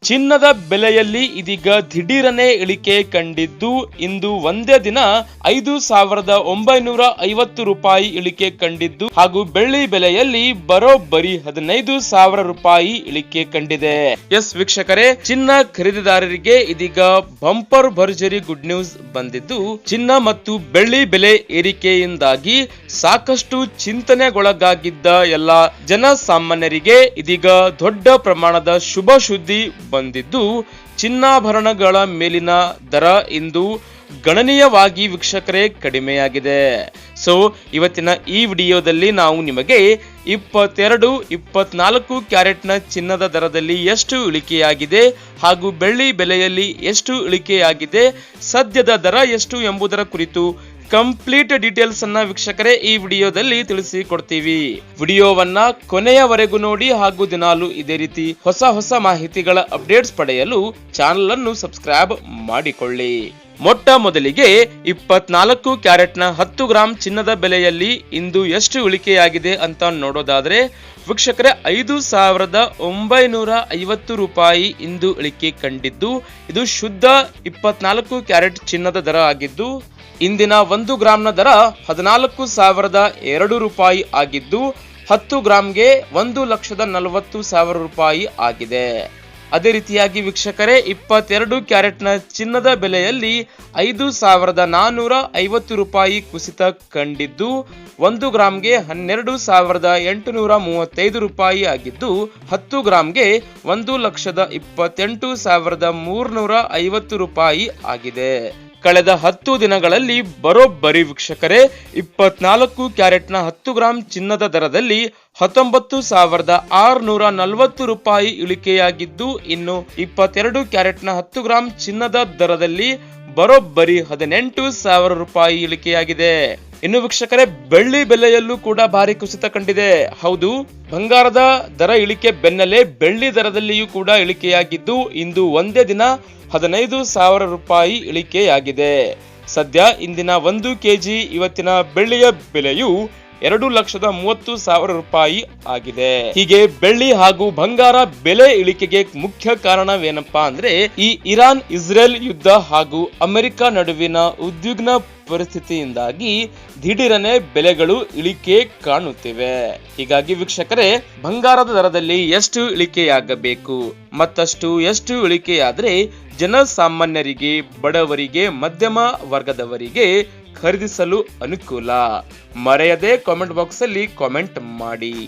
ಚಿನ್ನದ ಬೆಲೆಯಲ್ಲಿ ಇದೀಗ ದಿಢೀರನೆ ಇಳಿಕೆ ಕಂಡಿದ್ದು ಇಂದು ಒಂದೇ ದಿನ 5,950 ರೂಪಾಯಿ ಇಳಿಕೆ ಕಂಡಿದ್ದು ಹಾಗೂ ಬೆಳ್ಳಿ ಬೆಲೆಯಲ್ಲಿ ಬರೋಬ್ಬರಿ 15,000 ರೂಪಾಯಿ ಇಳಿಕೆ ಕಂಡಿದೆ. ಎಸ್ ವೀಕ್ಷಕರೇ, ಚಿನ್ನ ಖರೀದಿದಾರರಿಗೆ ಇದೀಗ ಬಂಪರ್ ಭರ್ಜರಿ ಗುಡ್ ನ್ಯೂಸ್ ಬಂದಿದ್ದು, ಚಿನ್ನ ಮತ್ತು ಬೆಳ್ಳಿ ಬೆಲೆ ಏರಿಕೆಯಿಂದಾಗಿ ಸಾಕಷ್ಟು ಚಿಂತನೆಗೊಳಗಾಗಿದ್ದ ಎಲ್ಲ ಜನಸಾಮಾನ್ಯರಿಗೆ ಇದೀಗ ದೊಡ್ಡ ಪ್ರಮಾಣದ ಶುಭ ಸುದ್ದಿ ಬಂದಿದ್ದು, ಚಿನ್ನಾಭರಣಗಳ ಮೇಲಿನ ದರ ಇಂದು ಗಣನೀಯವಾಗಿ ವೀಕ್ಷಕರೇ ಕಡಿಮೆಯಾಗಿದೆ. ಸೊ ಇವತ್ತಿನ ಈ ವಿಡಿಯೋದಲ್ಲಿ ನಾವು ನಿಮಗೆ 22, 24 ಕ್ಯಾರೆಟ್ನ ಚಿನ್ನದ ದರದಲ್ಲಿ ಎಷ್ಟು ಇಳಿಕೆಯಾಗಿದೆ ಹಾಗೂ ಬೆಳ್ಳಿ ಬೆಲೆಯಲ್ಲಿ ಎಷ್ಟು ಇಳಿಕೆಯಾಗಿದೆ, ಸದ್ಯದ ದರ ಎಷ್ಟು ಎಂಬುದರ ಕುರಿತು ಕಂಪ್ಲೀಟ್ ಡೀಟೇಲ್ಸ್ ಅನ್ನ ವೀಕ್ಷಕರೇ ಈ ವಿಡಿಯೋದಲ್ಲಿ ತಿಳಿಸಿಕೊಡ್ತೀವಿ. ವಿಡಿಯೋವನ್ನ ಕೊನೆಯವರೆಗೂ ನೋಡಿ ಹಾಗೂ ದಿನಾಲು ಇದೇ ರೀತಿ ಹೊಸ ಮಾಹಿತಿಗಳ ಅಪ್ಡೇಟ್ಸ್ ಪಡೆಯಲು ಚಾನೆಲ್ ಅನ್ನು ಸಬ್ಸ್ಕ್ರೈಬ್ ಮಾಡಿಕೊಳ್ಳಿ. ಮೊಟ್ಟ ಮೊದಲಿಗೆ 24 ಕ್ಯಾರೆಟ್ನ 10 ಗ್ರಾಂ ಚಿನ್ನದ ಬೆಲೆಯಲ್ಲಿ ಇಂದು ಎಷ್ಟು ಇಳಿಕೆಯಾಗಿದೆ ಅಂತ ನೋಡೋದಾದ್ರೆ ವೀಕ್ಷಕರೇ 5,950 ರೂಪಾಯಿ ಇಂದು ಇಳಿಕೆ ಕಂಡಿದ್ದು, ಇದು ಶುದ್ಧ 24 ಕ್ಯಾರೆಟ್ ಚಿನ್ನದ ದರ ಆಗಿದ್ದು, ಇಂದಿನ 1 ಗ್ರಾಂನ ದರ 14,002 ರೂಪಾಯಿ ಆಗಿದ್ದು 10 ಗ್ರಾಂಗೆ 1,40,40,000 ರೂಪಾಯಿ ಆಗಿದೆ. ಅದೇ ರೀತಿಯಾಗಿ ವೀಕ್ಷಕರೇ 22 ಕ್ಯಾರೆಟ್ನ ಚಿನ್ನದ ಬೆಲೆಯಲ್ಲಿ 5,450 ರೂಪಾಯಿ ಕುಸಿತ ಕಂಡಿದ್ದು 1 ಗ್ರಾಂಗೆ 12,835 ರೂಪಾಯಿ ಆಗಿದ್ದು 10 ಗ್ರಾಂಗೆ 1,28,350 ರೂಪಾಯಿ ಆಗಿದೆ. ಕಳೆದ 10 ದಿನಗಳಲ್ಲಿ ಬರೋಬ್ಬರಿ ವೀಕ್ಷಕರೇ 24 ಕ್ಯಾರೆಟ್ನ 10 ಗ್ರಾಂ ಚಿನ್ನದ ದರದಲ್ಲಿ 19,640 ರೂಪಾಯಿ ಇಳಿಕೆಯಾಗಿದ್ದು, ಇನ್ನು 22 ಕ್ಯಾರೆಟ್ನ 10 ಗ್ರಾಂ ಚಿನ್ನದ ದರದಲ್ಲಿ ಬರೋಬ್ಬರಿ 18,000 ರೂಪಾಯಿ ಇಳಿಕೆಯಾಗಿದೆ. ಇನ್ನು ವೀಕ್ಷಕರೇ ಬೆಳ್ಳಿ ಬೆಲೆಯಲ್ಲೂ ಕೂಡ ಭಾರಿ ಕುಸಿತ ಕಂಡಿದೆ. ಹೌದು, ಬಂಗಾರದ ದರ ಇಳಿಕೆ ಬೆನ್ನಲ್ಲೇ ಬೆಳ್ಳಿ ದರದಲ್ಲಿಯೂ ಕೂಡ ಇಳಿಕೆಯಾಗಿದ್ದು ಇಂದು ಒಂದೇ ದಿನ 15,000 ರೂಪಾಯಿ ಇಳಿಕೆಯಾಗಿದೆ. ಸದ್ಯ ಇಂದಿನ 1 ಕೆಜಿ ಇವತ್ತಿನ ಬೆಳ್ಳಿಯ ಬೆಲೆಯು 2,30,000 ರೂಪಾಯಿ ಆಗಿದೆ. ಹೀಗೆ ಬೆಳ್ಳಿ ಹಾಗೂ ಬಂಗಾರ ಬೆಲೆ ಇಳಿಕೆಗೆ ಮುಖ್ಯ ಕಾರಣವೇನಪ್ಪಾ ಅಂದ್ರೆ ಈ ಇರಾನ್ ಇಸ್ರೇಲ್ ಯುದ್ಧ ಹಾಗೂ ಅಮೆರಿಕ ನಡುವಿನ ಉದ್ವಿಗ್ನ ಪರಿಸ್ಥಿತಿಯಿಂದಾಗಿ ದಿಢೀರನೆ ಬೆಲೆಗಳು ಇಳಿಕೆ ಕಾಣುತ್ತಿವೆ. ಹೀಗಾಗಿ ವೀಕ್ಷಕರೇ ಬಂಗಾರದ ದರದಲ್ಲಿ ಎಷ್ಟು ಇಳಿಕೆಯಾಗಬೇಕು, ಮತ್ತಷ್ಟು ಎಷ್ಟು ಇಳಿಕೆಯಾದ್ರೆ ಜನಸಾಮಾನ್ಯರಿಗೆ, ಬಡವರಿಗೆ, ಮಧ್ಯಮ ವರ್ಗದವರಿಗೆ ಖರೀದಿಸಲು ಅನುಕೂಲ? ಮರೆಯದೆ ಕಾಮೆಂಟ್ ಬಾಕ್ಸ್ ಅಲ್ಲಿ ಕಾಮೆಂಟ್ ಮಾಡಿ.